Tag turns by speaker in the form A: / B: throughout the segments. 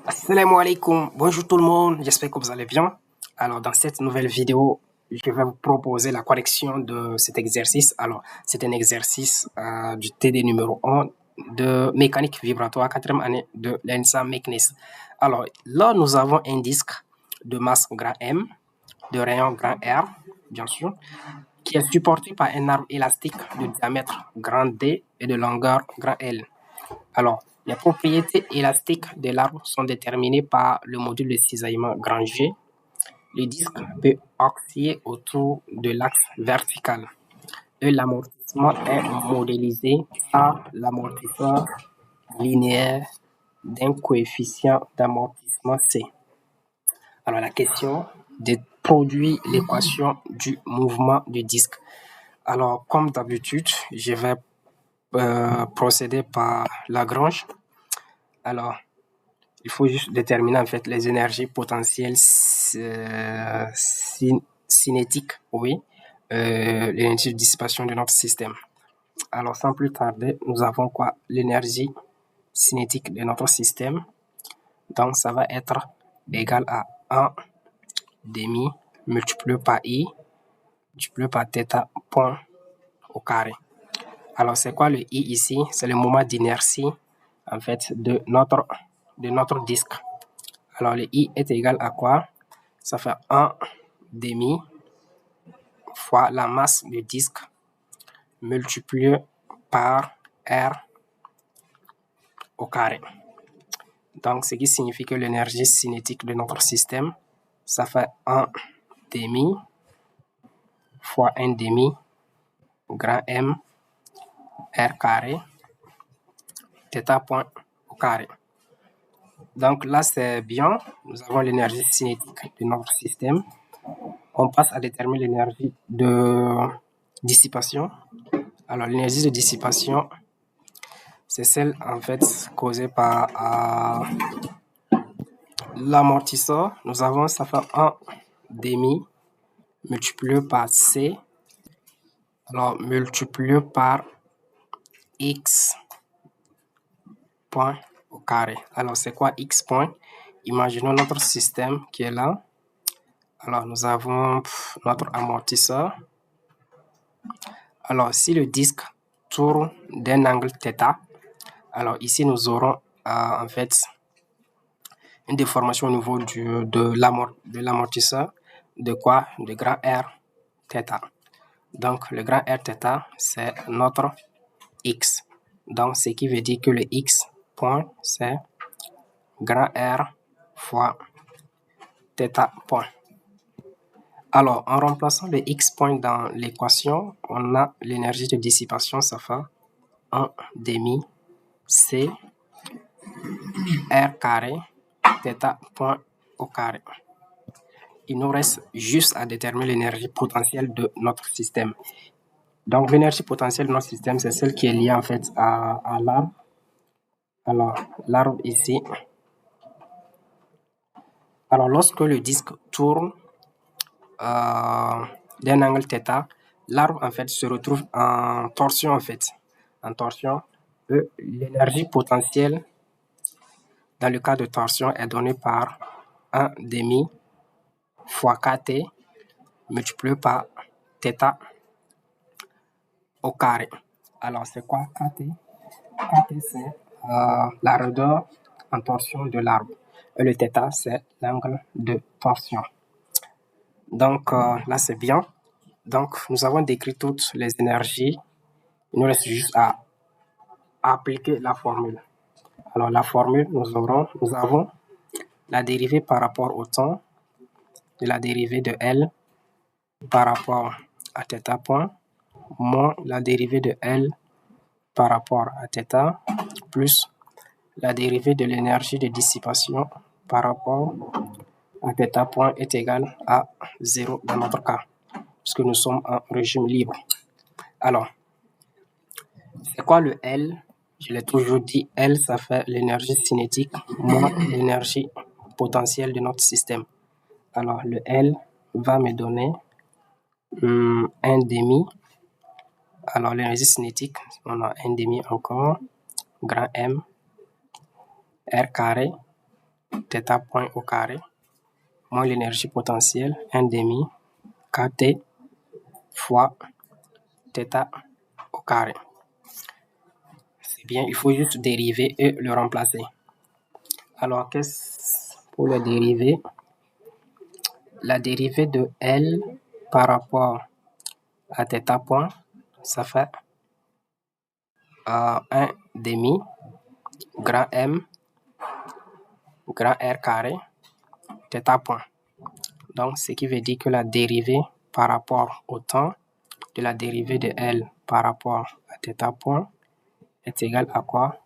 A: Assalamu alaikum, bonjour tout le monde, j'espère que vous allez bien. Alors dans cette nouvelle vidéo, je vais vous proposer la correction de cet exercice. Alors c'est un exercice du TD numéro 1 de mécanique vibratoire, 4e année de l'ENSA Meknes. Alors là nous avons un disque de masse grand M, de rayon grand R, bien sûr, qui est supporté par un arbre élastique de diamètre grand D et de longueur grand L. Alors, les propriétés élastiques de l'arbre sont déterminées par le module de cisaillement grand G. Le disque peut osciller autour de l'axe vertical et l'amortissement est modélisé par l'amortisseur linéaire d'un coefficient d'amortissement C. Alors, la question de produire l'équation du mouvement du disque. Alors, comme d'habitude, je vais procéder par Lagrange. Alors, il faut juste déterminer en fait les énergies potentielles cinétiques, oui, l'énergie de dissipation de notre système. Alors, sans plus tarder, nous avons quoi? L'énergie cinétique de notre système. Donc, ça va être égal à 1 demi multiplié par I multiplié par θ point au carré. Alors, c'est quoi le I ici? C'est le moment d'inertie en fait de notre disque. Alors, le I est égal à quoi? Ça fait 1 demi fois la masse du disque multiplié par R au carré. Donc, ce qui signifie que l'énergie cinétique de notre système, ça fait 1 demi fois 1 demi grand M R carré θ point au carré. Donc là, c'est bien. Nous avons l'énergie cinétique de notre système. On passe à déterminer l'énergie de dissipation. Alors, l'énergie de dissipation, c'est celle en fait causée par l'amortisseur. Nous avons, ça fait 1 demi multiplié par C. Alors, multiplié par X point au carré. Alors, c'est quoi X point? Imaginons notre système qui est là. Alors, nous avons notre amortisseur. Alors, si le disque tourne d'un angle θ, alors ici, nous aurons en fait une déformation au niveau de l'amortisseur. De quoi? De grand R θ. Donc, le grand R θ, c'est notre X. Donc, ce qui veut dire que le X point, c'est grand R fois θ point. Alors, en remplaçant le X point dans l'équation, on a l'énergie de dissipation, ça fait 1 demi C R carré θ point au carré. Il nous reste juste à déterminer l'énergie potentielle de notre système. Donc, l'énergie potentielle de notre système, c'est celle qui est liée en fait à l'arbre. Alors, l'arbre ici. Alors, lorsque le disque tourne d'un angle θ, l'arbre en fait se retrouve en torsion en fait. En torsion, l'énergie potentielle dans le cas de torsion est donnée par 1 demi fois kT multiplié par θ au carré. Alors, c'est quoi kT? kT, c'est la raideur en torsion de l'arbre. Et le θ, c'est l'angle de torsion. Donc, là, c'est bien. Donc, nous avons décrit toutes les énergies. Il nous reste juste à appliquer la formule. Alors, la formule, nous avons la dérivée par rapport au temps de la dérivée de L par rapport à θ point moins la dérivée de L par rapport à θ plus la dérivée de l'énergie de dissipation par rapport à θ point est égale à 0 dans notre cas, puisque nous sommes en régime libre. Alors, c'est quoi le L? Je l'ai toujours dit, L, ça fait l'énergie cinétique moins l'énergie potentielle de notre système. Alors, le L va me donner 1 demi. Alors, l'énergie cinétique, on a 1 demi encore, grand M, R carré, θ point au carré moins l'énergie potentielle 1 demi kt fois θ au carré. C'est bien, il faut juste dériver et le remplacer. Alors, qu'est-ce pour le dériver? La dérivée de L par rapport à θ point, ça fait 1 demi grand M grand R carré θ point. Donc, ce qui veut dire que la dérivée par rapport au temps de la dérivée de L par rapport à θ point est égale à quoi?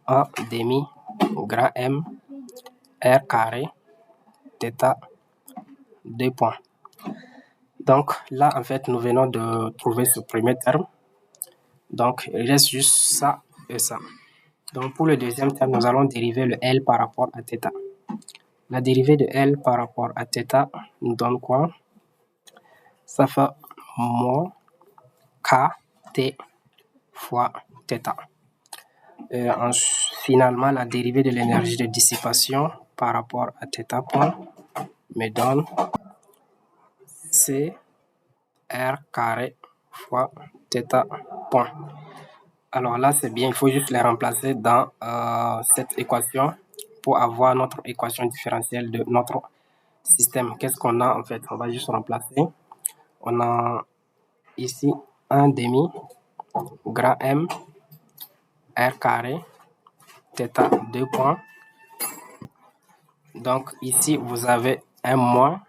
A: 1 demi grand M R carré θ 2 points. Donc là, en fait, nous venons de trouver ce premier terme. Donc, il reste juste ça et ça. Donc, pour le deuxième terme, nous allons dériver le L par rapport à θ. La dérivée de L par rapport à θ nous donne quoi? Ça fait moins kt fois θ. Finalement, la dérivée de l'énergie de dissipation par rapport à θ point me donne C R carré fois θ point. Alors là, c'est bien, il faut juste les remplacer dans cette équation pour avoir notre équation différentielle de notre système. Qu'est-ce qu'on a en fait? On va juste remplacer. On a ici 1 demi grand M R carré θ 2 points. Donc ici, vous avez un moins.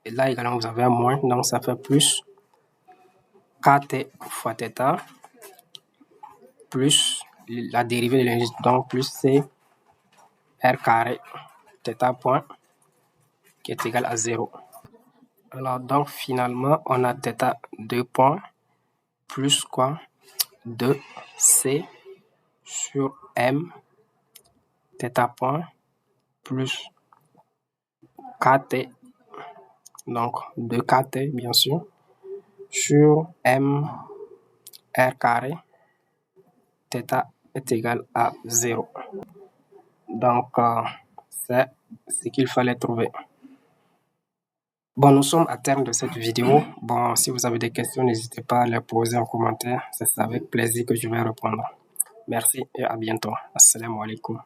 A: Et là également, vous avez un moins. Donc ça fait plus kt fois θ plus la dérivée de l'énergie, donc plus C R carré θ point qui est égal à 0. Alors donc finalement, on a θ 2 points plus quoi? 2C sur M θ point plus kt, donc 2kt bien sûr, sur M R carré θ est égal à 0. Donc, c'est ce qu'il fallait trouver. Bon, nous sommes à terme de cette vidéo. Bon, si vous avez des questions, n'hésitez pas à les poser en commentaire. C'est avec plaisir que je vais répondre. Merci et à bientôt. Assalamu alaikum.